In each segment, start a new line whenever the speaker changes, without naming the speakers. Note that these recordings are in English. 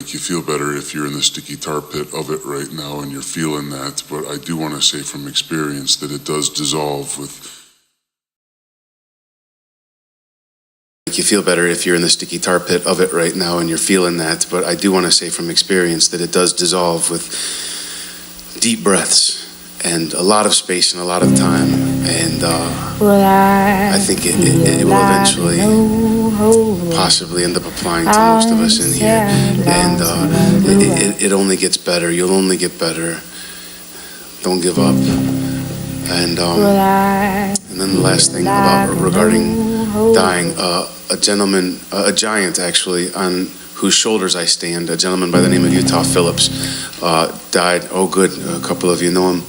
You feel better if you're in the sticky tar pit of it right now and you're feeling that, but I do want to say from experience that it does dissolve with. You feel better if you're in the sticky tar pit of it right now and you're feeling that, but I do want to say from experience that it does dissolve with deep breaths and a lot of space and a lot of time, and I think it will eventually possibly end up applying to most of us in here, and it only gets better. You'll only get better. Don't give up. And then the last thing regarding dying, a giant actually, on whose shoulders I stand, a gentleman by the name of Utah Phillips, died. Oh, good, a couple of you know him.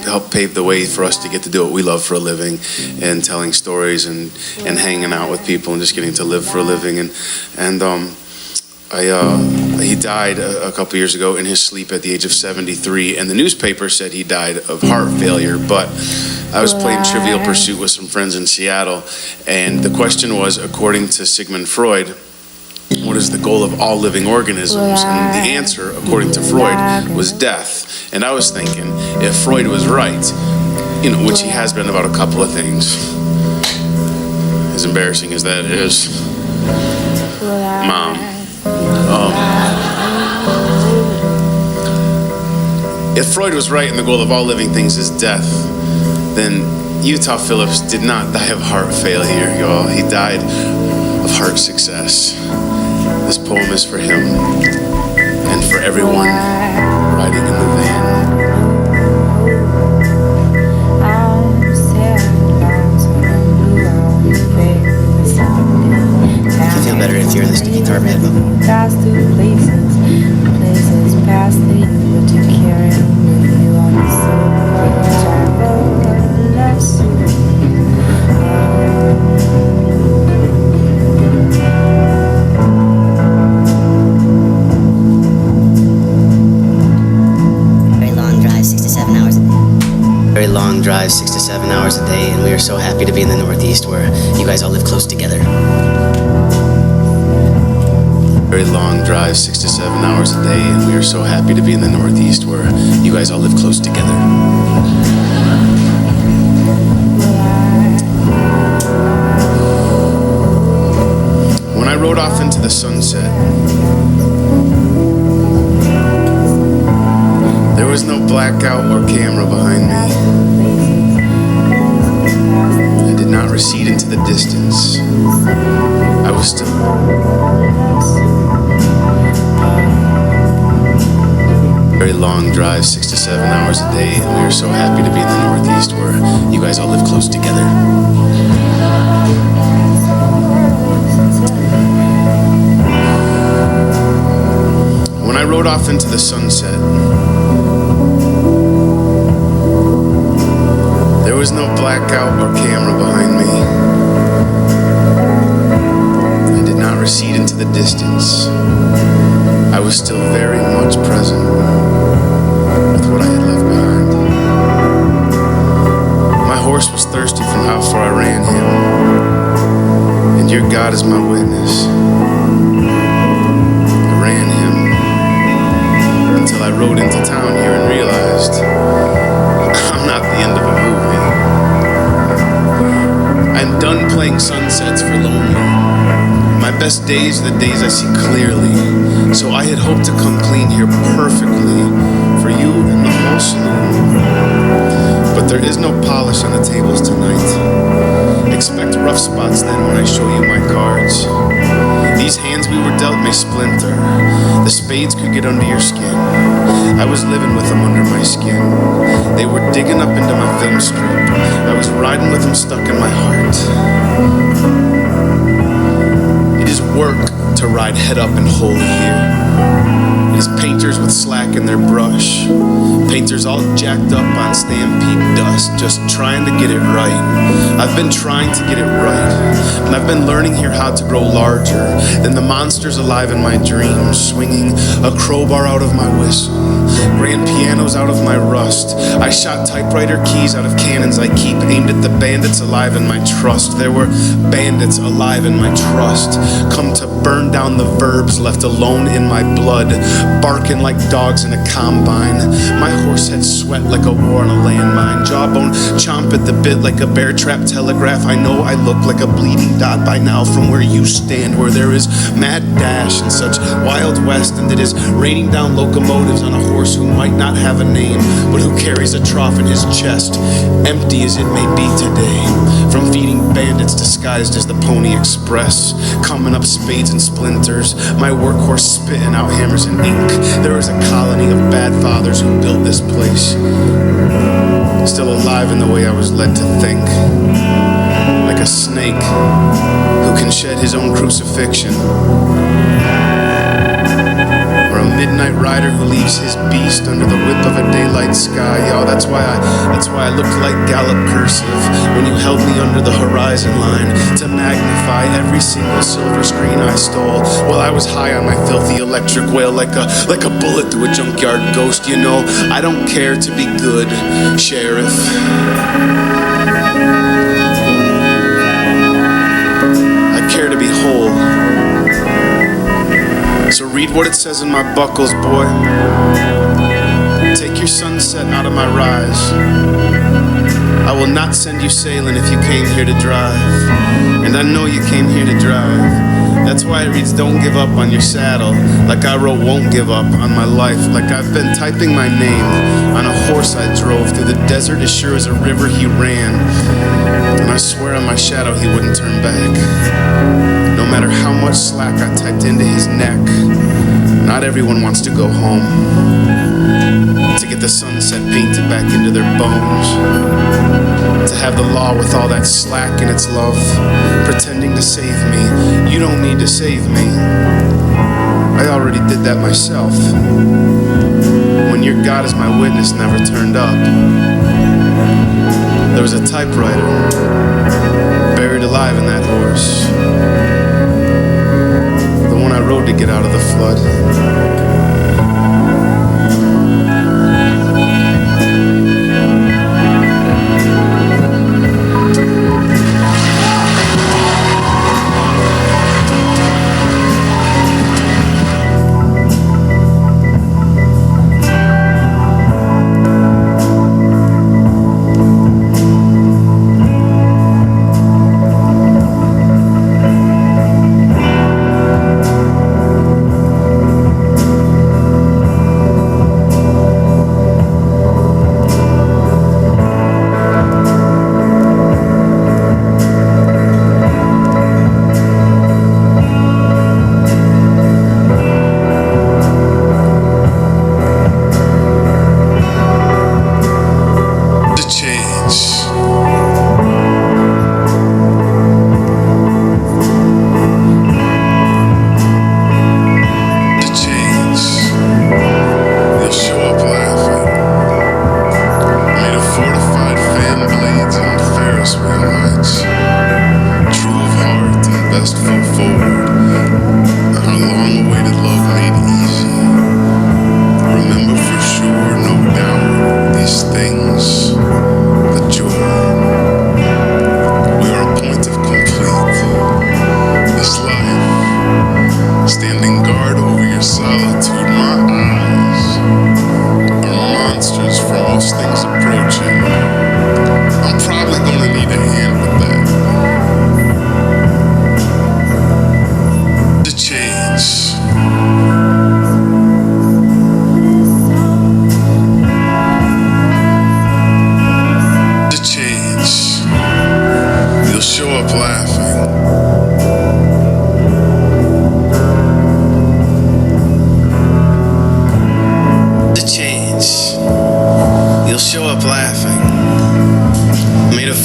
Helped pave the way for us to get to do what we love for a living, and telling stories and hanging out with people and just getting to live for a living. He died a couple years ago in his sleep at the age of 73, and the newspaper said he died of heart failure, but I was playing Trivial Pursuit with some friends in Seattle, and the question was, according to Sigmund Freud, what is the goal of all living organisms? And the answer, according to Freud, was death. And I was thinking, if Freud was right, which he has been about a couple of things, as embarrassing as that is, Mom, if Freud was right and the goal of all living things is death, then Utah Phillips did not die of heart failure, y'all. He died of heart success. This poem is for him and for everyone riding in the van.
You feel better if you're in the sticky tar pit.
Past the places past that you were to carry with you on the
Very long drive, 6 to 7 hours a day, and we are so happy to be in the Northeast where you guys all live close together.
Very long drive, 6 to 7 hours a day, and we are so happy to be in the Northeast where you guys all live close together. When I rode off into the sunset, there was no blackout or camera behind me. I did not recede into the distance. I was still. Very long drive, 6 to 7 hours a day, and we are so happy to be in the Northeast where you guys all live close together. When I rode off into the sunset, there was no blackout or camera behind me. I did not recede into the distance. I was still very much present with what I had left behind. My horse was thirsty from how far I ran him, and your God is my witness. I ran him until I rode into town here and realized I'm not the end of a movie. I'm done playing sunsets for lonely. My best days are the days I see clearly. So I had hoped to come clean here perfectly for you and the whole saloon. But there is no polish on the tables tonight. Expect rough spots then when I show you my cards. These hands we were dealt may splinter. The spades could get under your skin. I was living with them under my skin. They were digging up into my film strip. I was riding with them stuck in my heart. It is work to ride head up and whole here. is painters with slack in their brush. Painters all jacked up on stampede dust, just trying to get it right. I've been trying to get it right, and I've been learning here how to grow larger than the monsters alive in my dreams, swinging a crowbar out of my whistle, grand pianos out of my rust. I shot typewriter keys out of cannons I keep, aimed at the bandits alive in my trust. There were bandits alive in my trust, come to burn down the verbs left alone in my blood, barking like dogs in a combine. My horse had sweat like a war on a landmine, jawbone chomp at the bit like a bear trap telegraph. I know I look like a bleeding dot by now from where you stand, where there is mad dash and such wild west, and it is raining down locomotives on a horse who might not have a name, but who carries a trough in his chest, empty as it may be today, from feeding bandits disguised as the Pony Express, coming up spades and splinters, my workhorse spitting out hammers and ink. There is a colony of bad fathers who built this place, still alive in the way I was led to think, like a snake who can shed his own crucifixion, or a midnight rider who leaves his beast under the whip of a daylight sky. Yo, that's why I looked like Gallup cursive when you held me under the horizon line to magnify every single silver screen I stole while I was high on my filthy electric whale, like a bullet through a junkyard ghost. You know, I don't care to be good, Sheriff. I care to be whole. So read what it says in my buckles, boy. Take your sunset out of my rise. I will not send you sailing if you came here to drive. And I know you came here to drive. That's why it reads don't give up on your saddle, like I wrote won't give up on my life, like I've been typing my name on a horse I drove through the desert as sure as a river he ran. And I swear on my shadow he wouldn't turn back. No matter how much slack I typed into his neck, not everyone wants to go home, to get the sunset painted back into their bones, to have the law with all that slack in its love, pretending to save me. You don't need to save me. I already did that myself. When your God is my witness never turned up. There was a typewriter buried alive in that horse, the one I rode to get out of the flood.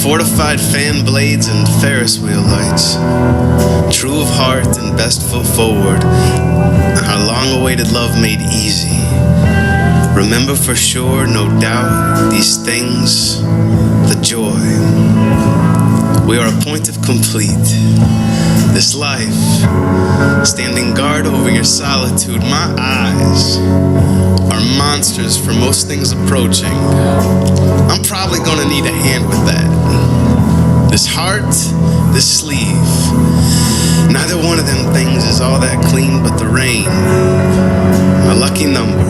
Fortified fan blades and Ferris wheel lights, true of heart and best foot forward. our long-awaited love made easy. Remember for sure, no doubt, these things, the joy. We are a point of complete. This life, standing guard over your solitude, my eyes are monsters for most things approaching. I'm probably gonna need a hand with that. This heart, this sleeve, neither one of them things is all that clean but the rain. A lucky number,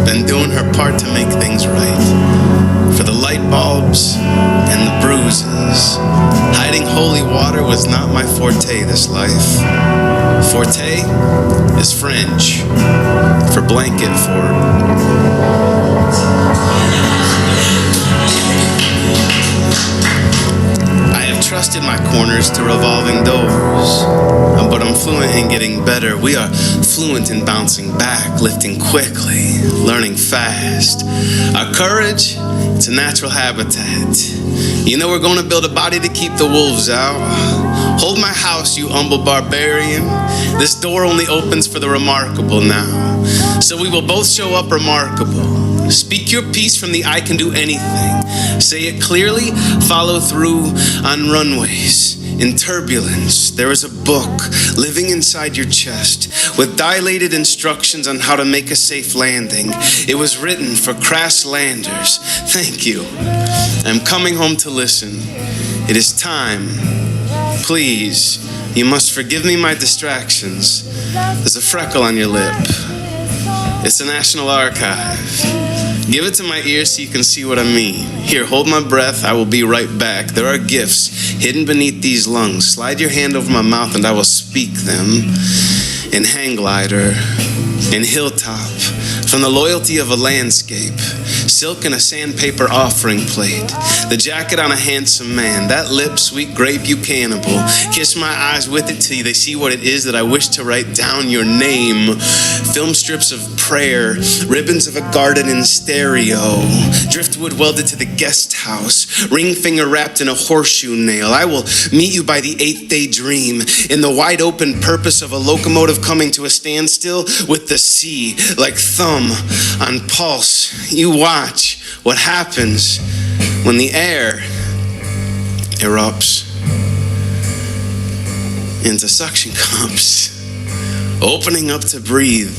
been doing her part to make things right. For the light bulbs and the bruises, hiding holy water was not my forte this life. Forte is French for blanket fort. I have trusted my corners to revolving doors, but I'm fluent in getting better. We are fluent in bouncing back, lifting quickly, learning fast. Our courage, it's a natural habitat. You know we're going to build a body to keep the wolves out. Hold my house, you humble barbarian. This door only opens for the remarkable now. So we will both show up remarkable. Speak your piece from the I can do anything. Say it clearly, follow through on runways. In turbulence, there is a book living inside your chest with dilated instructions on how to make a safe landing. It was written for crass landers. Thank you. I'm coming home to listen. It is time. Please, you must forgive me my distractions. There's a freckle on your lip. It's the National Archive. Give it to my ear so you can see what I mean. Here, hold my breath. I will be right back. There are gifts hidden beneath these lungs. Slide your hand over my mouth and I will speak them in hang glider, in hilltop, from the loyalty of a landscape, silk in a sandpaper offering plate, the jacket on a handsome man, that lip, sweet grape, you cannibal. Kiss my eyes with it till they see what it is that I wish to write down your name. Film strips of prayer, ribbons of a garden in stereo, driftwood welded to the guest house, ring finger wrapped in a horseshoe nail. I will meet you by the 8th day dream, in the wide open purpose of a locomotive coming to a standstill with the sea like thumb on pulse. You watch what happens when the air erupts into suction cups, opening up to breathe,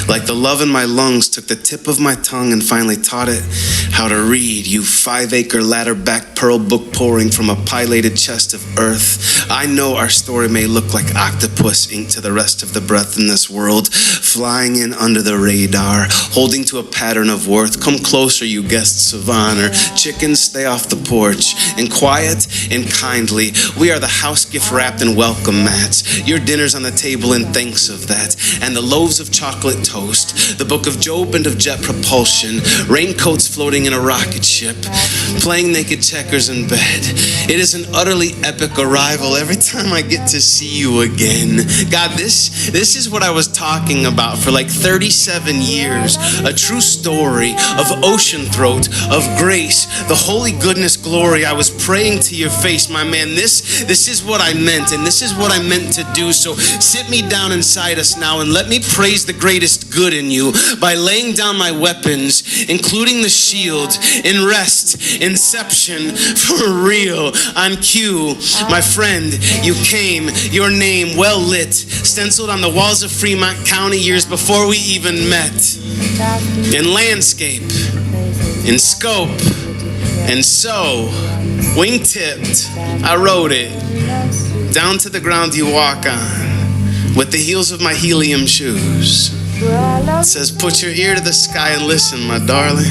like the love in my lungs took the tip of my tongue and finally taught it how to read. You 5-acre ladder-back pearl book pouring from a pilated chest of earth. I know our story may look like octopus ink to the rest of the breath in this world, flying in under the radar, holding to a pattern of worth. Come closer, you guests of honor. Chickens, stay off the porch. And quiet and kindly, we are the house gift wrapped in welcome mats. Your dinner's on the table and thanks of that. And the loaves of chocolate toast, the book of Job and of jet propulsion, raincoats floating in a rocket ship, playing naked checkers in bed. It is an utterly epic arrival every time I get to see you again. God, this is what I was talking about for like 37 years. A true story of ocean throat, of grace, the holy goodness glory. I was praying to your face, my man. This is what I meant, and this is what I meant to do. So sit me down inside us now and let me praise the greatest good in you by laying down my weapons, including the shield, in rest, inception, for real, on cue. My friend, you came, your name well lit, stenciled on the walls of Fremont County years before we even met. In landscape, in scope, and so, wing-tipped, I wrote it, down to the ground you walk on, with the heels of my helium shoes. It says, put your ear to the sky and listen, my darling.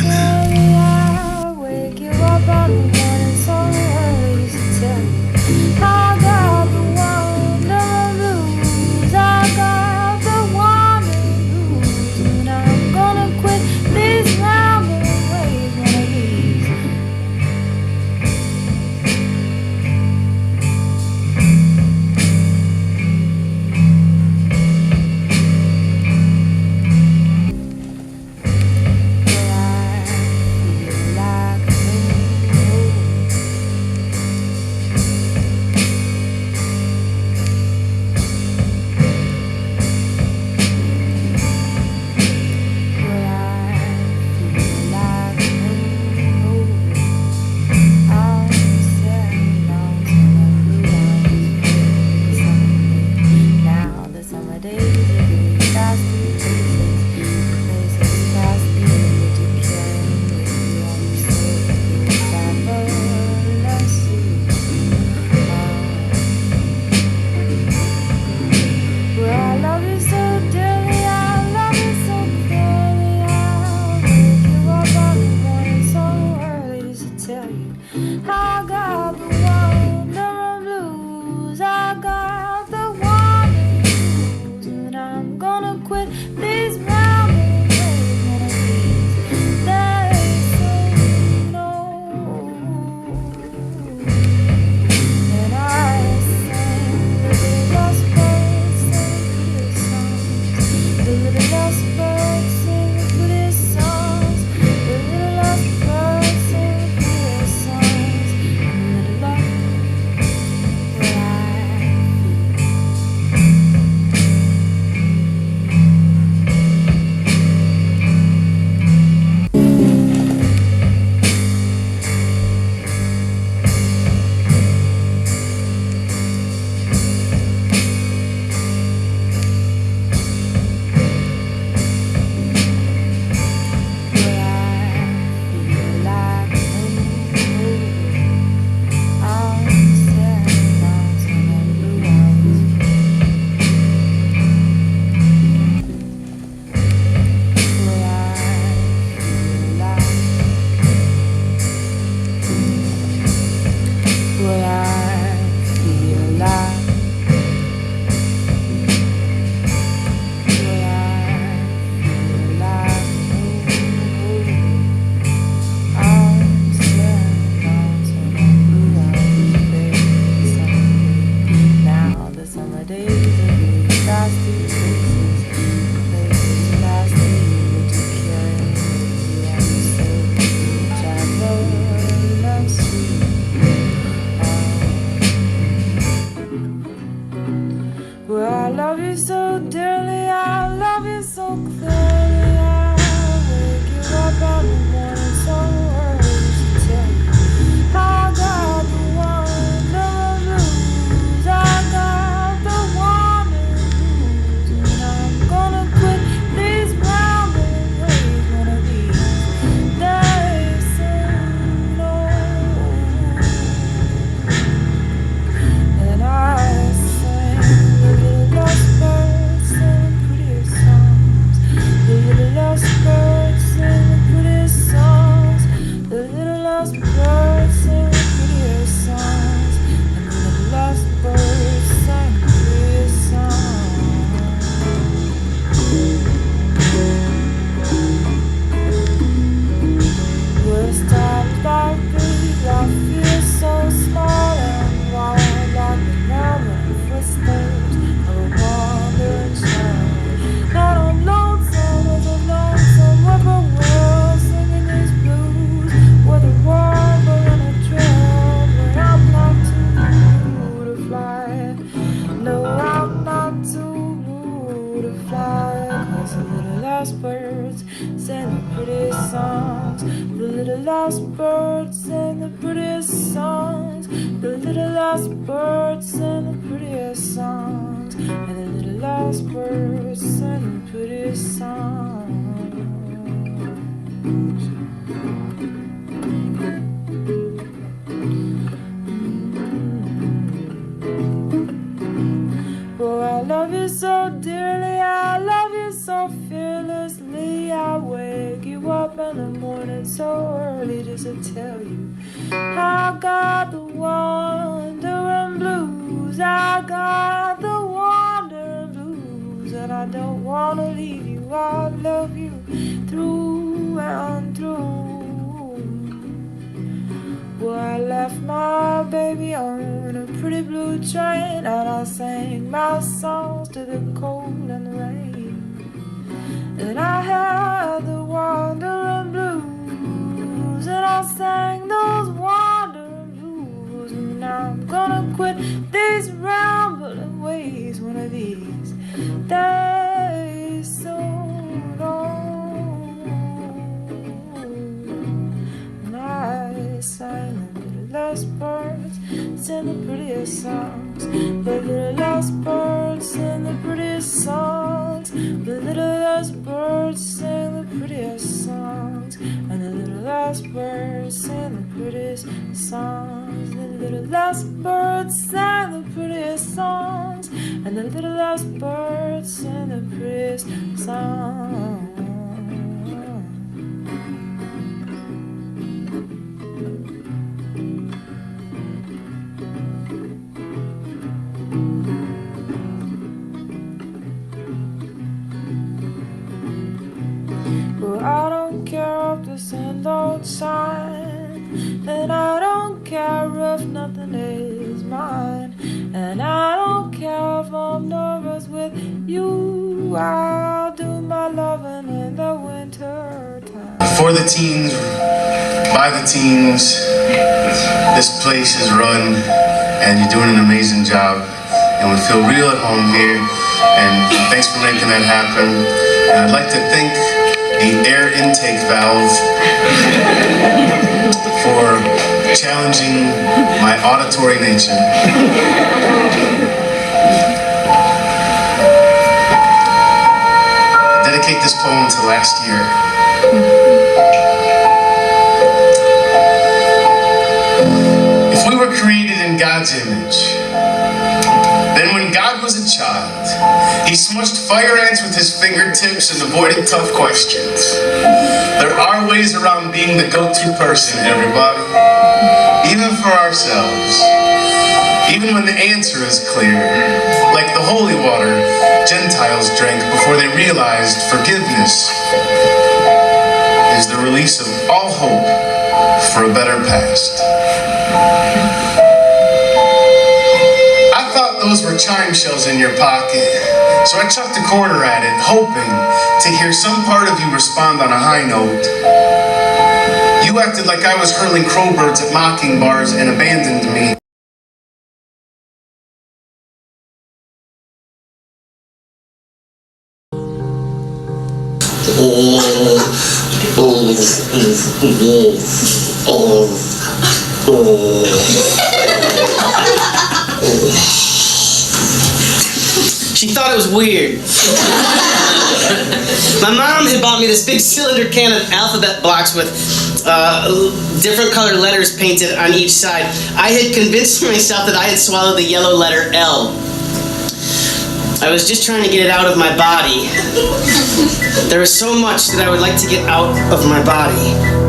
The little lost birds and the prettiest songs. songs. The little last birds sing the prettiest songs. And the little last birds sing the prettiest songs. The little last birds sang the prettiest songs. And the little last birds sing the prettiest songs. Well, I don't care if the sun don't shine, and I don't care if nothing is mine, and I don't care if I'm nervous with you. I'll do my loving in the winter time.
For the teens, by the teens, this place is run, and you're doing an amazing job, and we feel real at home here, and thanks for making that happen. And I'd like to thank the air intake valve for challenging my auditory nature. I dedicate this poem to last year. If we were created in God's image, then when God was a child, he smushed fire ants with his fingertips and avoided tough questions. There are ways around being the go-to person, everybody. Even for ourselves. Even when the answer is clear. Like the holy water Gentiles drank before they realized forgiveness is the release of all hope for a better past. Those were chime shells in your pocket, so I chucked a quarter at it, hoping to hear some part of you respond on a high note. You acted like I was hurling crowbirds at mocking bars and abandoned me.
She thought it was weird. My mom had bought me this big cylinder can of alphabet blocks with different colored letters painted on each side. I had convinced myself that I had swallowed the yellow letter L. I was just trying to get it out of my body. There was so much that I would like to get out of my body.